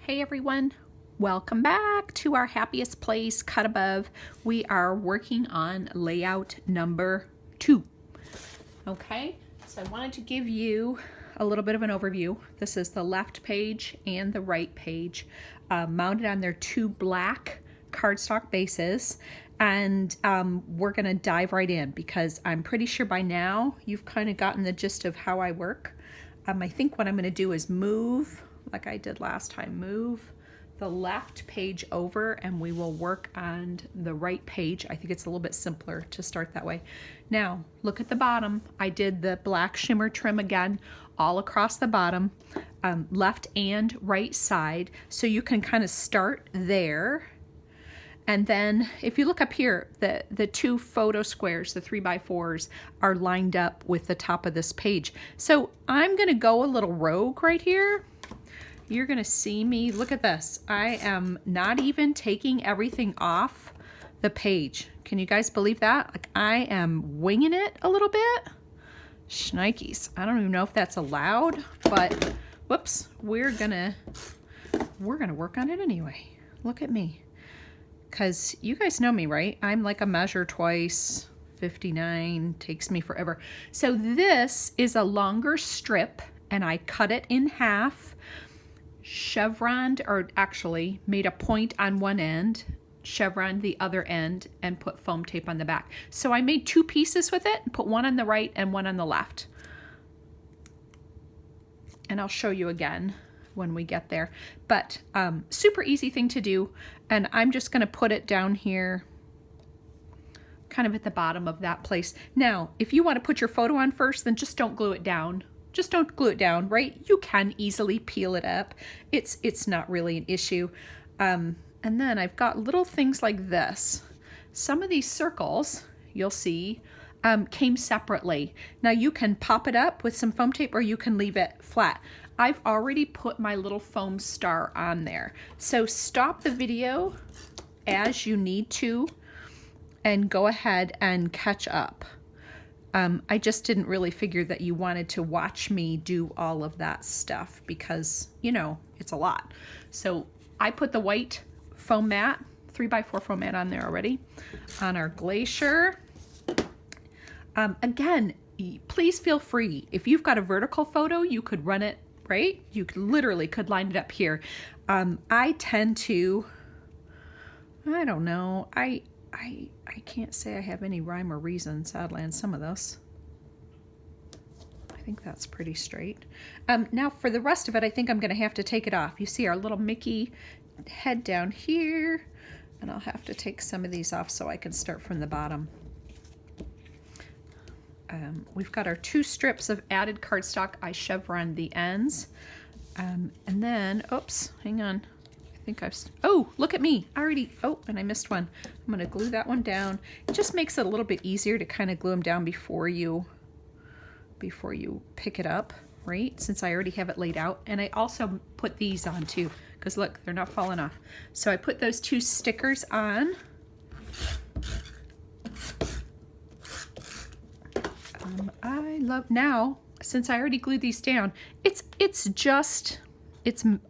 Hey everyone, welcome back to our Happiest Place Cut Above. We are working on layout number 2. Okay, so I wanted to give you a little bit of an overview. This is the left page and the right page mounted on their 2 black cardstock bases. And we're gonna dive right in because I'm pretty sure by now you've kind of gotten the gist of how I work. I think what I'm gonna do is move, like I did last time, move the left page over and we will work on the right page. I think it's a little bit simpler to start that way. Now, look at the bottom. I did the black shimmer trim again, all across the bottom, left and right side. So you can kind of start there. And then if you look up here, the 2 photo squares, the 3x4s, are lined up with the top of this page. So I'm gonna go a little rogue right here. You're gonna see me, look at this. I am not even taking everything off the page. Can you guys believe that? Like I am winging it a little bit. Shnikes, I don't even know if that's allowed, but whoops, we're gonna work on it anyway. Look at me. Because you guys know me, right? I'm like a measure twice, 59, takes me forever. So this is a longer strip and I cut it in half, chevroned, or actually made a point on one end, chevroned the other end, and put foam tape on the back. So I made 2 pieces with it, put one on the right and one on the left. And I'll show you again when we get there, but super easy thing to do. And I'm just going to put it down here kind of at the bottom of that place. Now, if you want to put your photo on first, then just don't glue it down. Just don't glue it down, right? You can easily peel it up. It's not really an issue. And then I've got little things like this. Some of these circles, you'll see, came separately. Now you can pop it up with some foam tape or you can leave it flat. I've already put my little foam star on there. So stop the video as you need to and go ahead and catch up. I just didn't really figure that you wanted to watch me do all of that stuff because, you know, it's a lot. So I put the white foam mat, 3x4 foam mat on there already on our glacier. Again, please feel free. If you've got a vertical photo, you could run it, right? You literally could line it up here. I tend to, I don't know, I can't say I have any rhyme or reason, sadly, on some of this. I think that's pretty straight. Now for the rest of it, I think I'm gonna have to take it off. You see our little Mickey head down here, and I'll have to take some of these off so I can start from the bottom. We've got our 2 strips of added cardstock. I chevron the ends. And then, oops, hang on. I think oh, look at me. And I missed one. I'm gonna glue that one down. It just makes it a little bit easier to kind of glue them down before you pick it up, right? Since I already have it laid out. And I also put these on too, because look, they're not falling off. So I put those 2 stickers on. I love, now, since I already glued these down, it's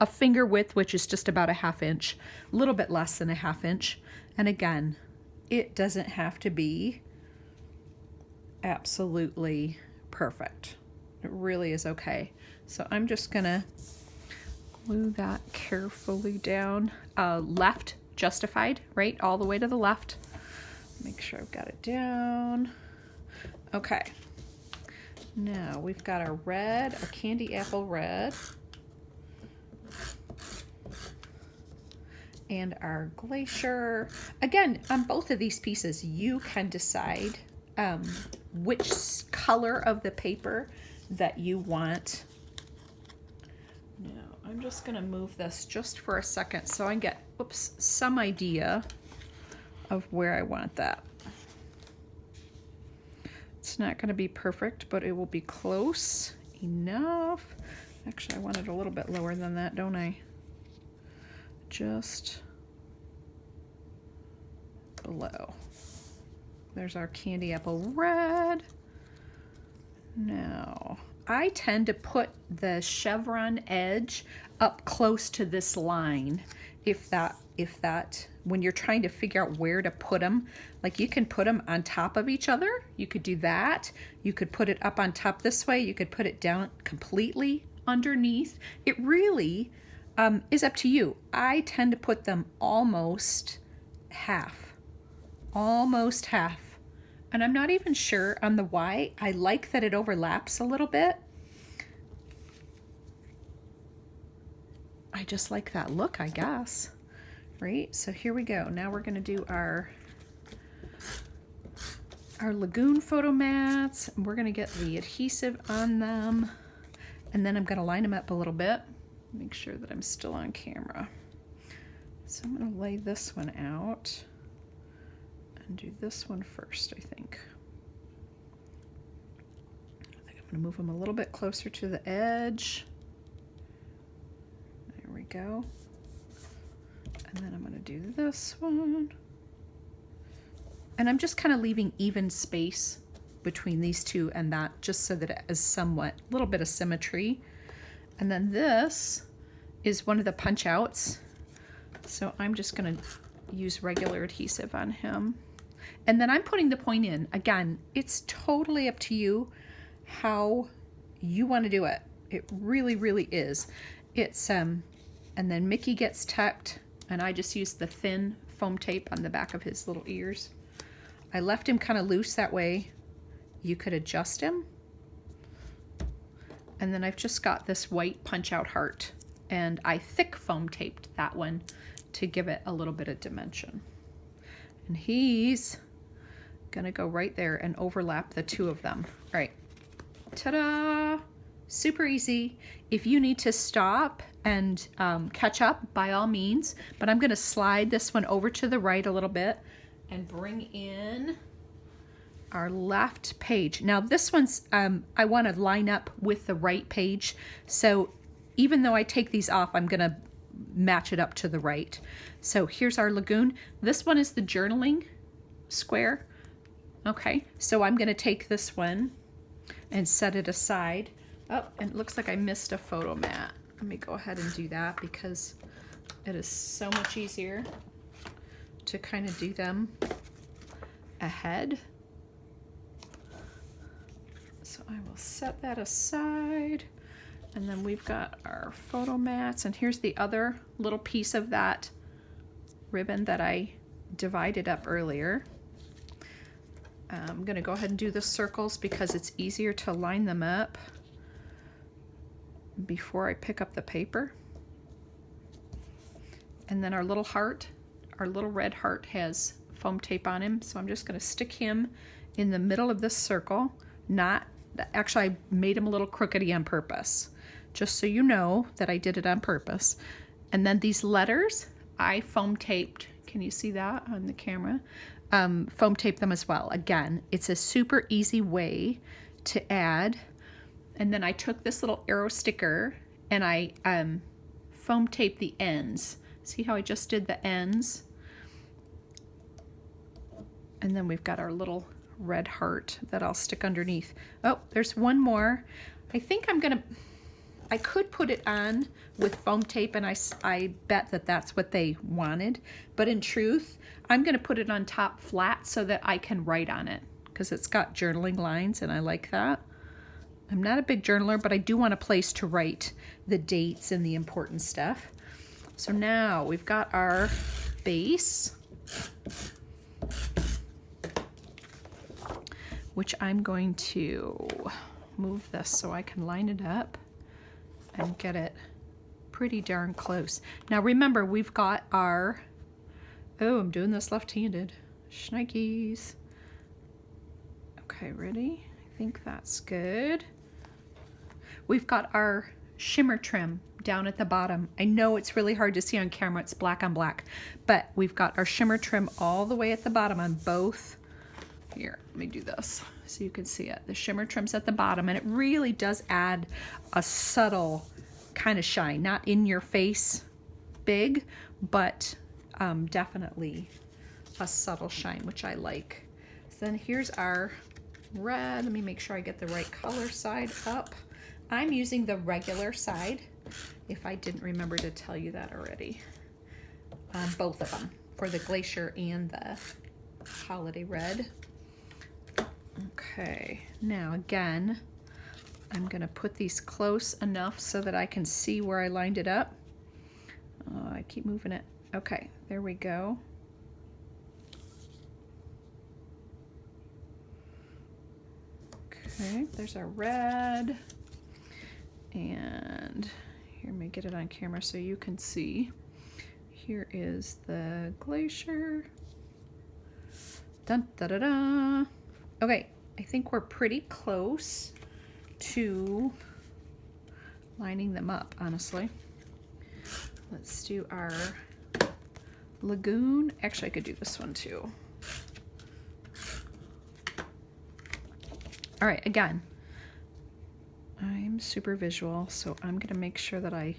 a finger width, which is just about a 1/2 inch, a little bit less than a 1/2 inch. And again, it doesn't have to be absolutely perfect. It really is okay. So I'm just gonna glue that carefully down. Left justified, right? All the way to the left. Make sure I've got it down. Okay. Now we've got our red, our candy apple red, and our glacier. Again, on both of these pieces, you can decide which color of the paper that you want. Now, I'm just gonna move this just for a second so I can get, some idea of where I want that. It's not going to be perfect, but it will be close enough. Actually, I want it a little bit lower than that, don't I? Just below. There's our candy apple red. Now, I tend to put the chevron edge up close to this line. If that, when you're trying to figure out where to put them, like you can put them on top of each other. You could do that. You could put it up on top this way. You could put it down completely underneath. It really is up to you. I tend to put them almost half. Almost half. And I'm not even sure on the why. I like that it overlaps a little bit. I just like that look, I guess. Right? So here we go. Now we're going to do our Lagoon photo mats. We're going to get the adhesive on them. And then I'm going to line them up a little bit. Make sure that I'm still on camera. So I'm going to lay this one out. And do this one first, I think. I'm going to move them a little bit closer to the edge. There we go. And then I'm going to do this one. And I'm just kind of leaving even space between these two and that, just so that it has somewhat, a little bit of symmetry. And then this is one of the punch outs. So I'm just going to use regular adhesive on him. And then I'm putting the point in. Again, it's totally up to you how you want to do it. It really, really is. It's, and then Mickey gets tucked, and I just use the thin foam tape on the back of his little ears. I left him kind of loose, that way you could adjust him. And then I've just got this white punch out heart, and I thick foam taped that one to give it a little bit of dimension. And he's gonna go right there and overlap the two of them. All right, ta-da! Super easy. If you need to stop and catch up, by all means, but I'm gonna slide this one over to the right a little bit and bring in our left page. Now this one's, I wanna line up with the right page. So even though I take these off, I'm gonna match it up to the right. So here's our Lagoon. This one is the journaling square. Okay, so I'm gonna take this one and set it aside. Oh, and it looks like I missed a photo mat. Let me go ahead and do that because it is so much easier to kind of do them ahead. So I will set that aside. And then we've got our photo mats, and here's the other little piece of that ribbon that I divided up earlier. I'm gonna go ahead and do the circles because it's easier to line them up before I pick up the paper. And then our little heart, our little red heart has foam tape on him, so I'm just gonna stick him in the middle of this circle. Actually, I made him a little crookedy on purpose, just so you know that I did it on purpose. And then these letters, I foam taped. Can you see that on the camera? Foam tape them as well. Again, it's a super easy way to add. And then I took this little arrow sticker and I foam taped the ends. See how I just did the ends? And then we've got our little red heart that I'll stick underneath. Oh, there's one more. I think I could put it on with foam tape, and I bet that that's what they wanted. But in truth, I'm gonna put it on top flat so that I can write on it because it's got journaling lines and I like that. I'm not a big journaler, but I do want a place to write the dates and the important stuff. So now we've got our base, which I'm going to move this so I can line it up and get it pretty darn close. Now remember, we've got our, oh, I'm doing this left-handed, shnikes. Okay, ready? I think that's good. We've got our shimmer trim down at the bottom. I know it's really hard to see on camera, it's black on black, but we've got our shimmer trim all the way at the bottom on both. Here, let me do this so you can see it. The shimmer trim's at the bottom, and it really does add a subtle kind of shine, not in your face big, but definitely a subtle shine, which I like. So then here's our red. Let me make sure I get the right color side up. I'm using the regular side, if I didn't remember to tell you that already. Both of them, for the Glacier and the Holiday Red. Okay, now again, I'm gonna put these close enough so that I can see where I lined it up. Oh, I keep moving it. Okay, there we go. Okay, there's our red. And here, let me get it on camera so you can see. Here is the Glacier. Dun, da, da, da. Okay, I think we're pretty close to lining them up, honestly. Let's do our Lagoon. Actually, I could do this one too. All right, again, I'm super visual, so I'm gonna make sure that I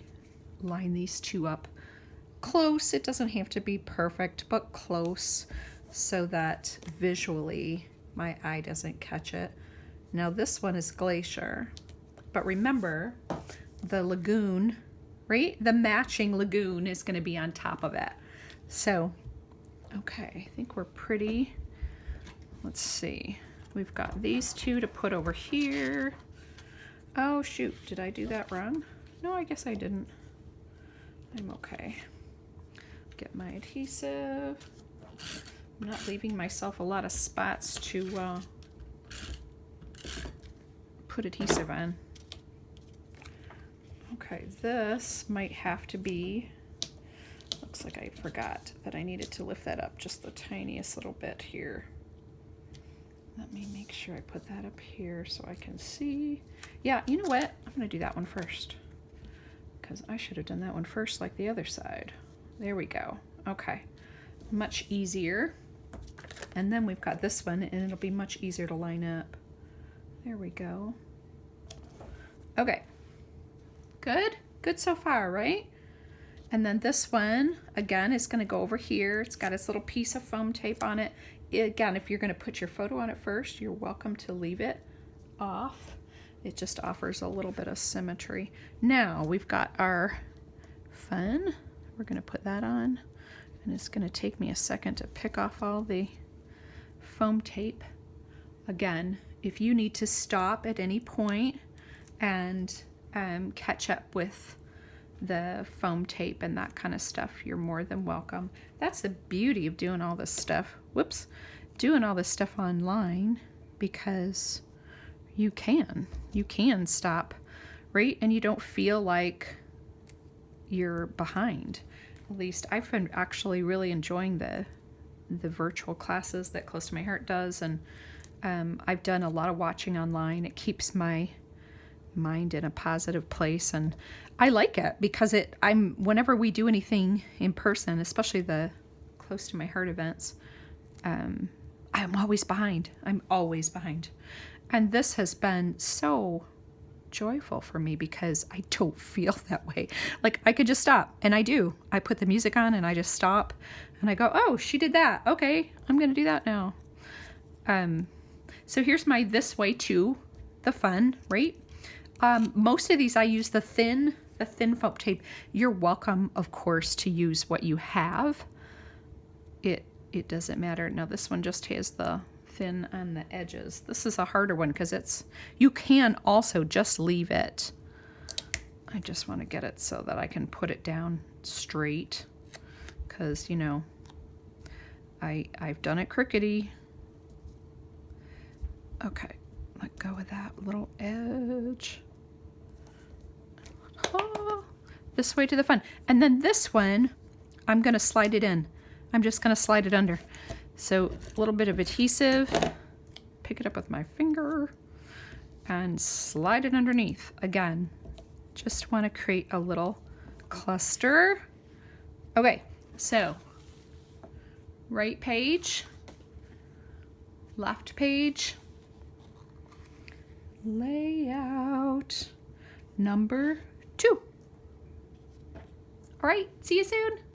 line these two up close. It doesn't have to be perfect, but close, so that visually my eye doesn't catch it. Now this one is Glacier, but remember the Lagoon, right? The matching Lagoon is gonna be on top of it. So, okay, I think we're pretty, let's see. We've got these two to put over here. Oh shoot, did I do that wrong? No, I guess I didn't. I'm okay. Get my adhesive. I'm not leaving myself a lot of spots to put adhesive on. Okay, this might have to be, looks like I forgot that I needed to lift that up just the tiniest little bit here. Let me make sure I put that up here so I can see. Yeah, you know what? I'm gonna do that one first, because I should have done that one first like the other side. There we go. Okay, much easier. And then we've got this one, and it'll be much easier to line up. There we go. Okay, good, good so far, right? And then this one, again, is gonna go over here. It's got its little piece of foam tape on it. Again, if you're gonna put your photo on it first, you're welcome to leave it off. It just offers a little bit of symmetry. Now we've got our fun. We're gonna put that on, and it's gonna take me a second to pick off all the foam tape. Again, if you need to stop at any point and catch up with the foam tape and that kind of stuff, you're more than welcome. That's the beauty of doing all this stuff. Whoops, doing all this stuff online, because you can stop, right? And you don't feel like you're behind. At least I've been actually really enjoying the virtual classes that Close to My Heart does, and I've done a lot of watching online. It keeps my mind in a positive place, and I like it because whenever we do anything in person, especially the Close to My Heart events, I'm always behind. I'm always behind. And this has been so joyful for me because I don't feel that way. Like, I could just stop, and I do. I put the music on and I just stop and I go, oh, she did that. Okay, I'm gonna do that now. So here's my This Way Too, the fun, right? Most of these I use the thin foam tape. You're welcome, of course, to use what you have. It doesn't matter. Now this one just has the thin on the edges. This is a harder one because you can also just leave it. I just want to get it so that I can put it down straight, because, you know, I've done it crookedy. Okay, let go of that little edge. Oh, this way to the fun. And then this one, I'm going to slide it in. I'm just going to slide it under. So a little bit of adhesive, pick it up with my finger, and slide it underneath. Again, just want to create a little cluster. Okay, so right page, left page, layout number 2. All right, see you soon.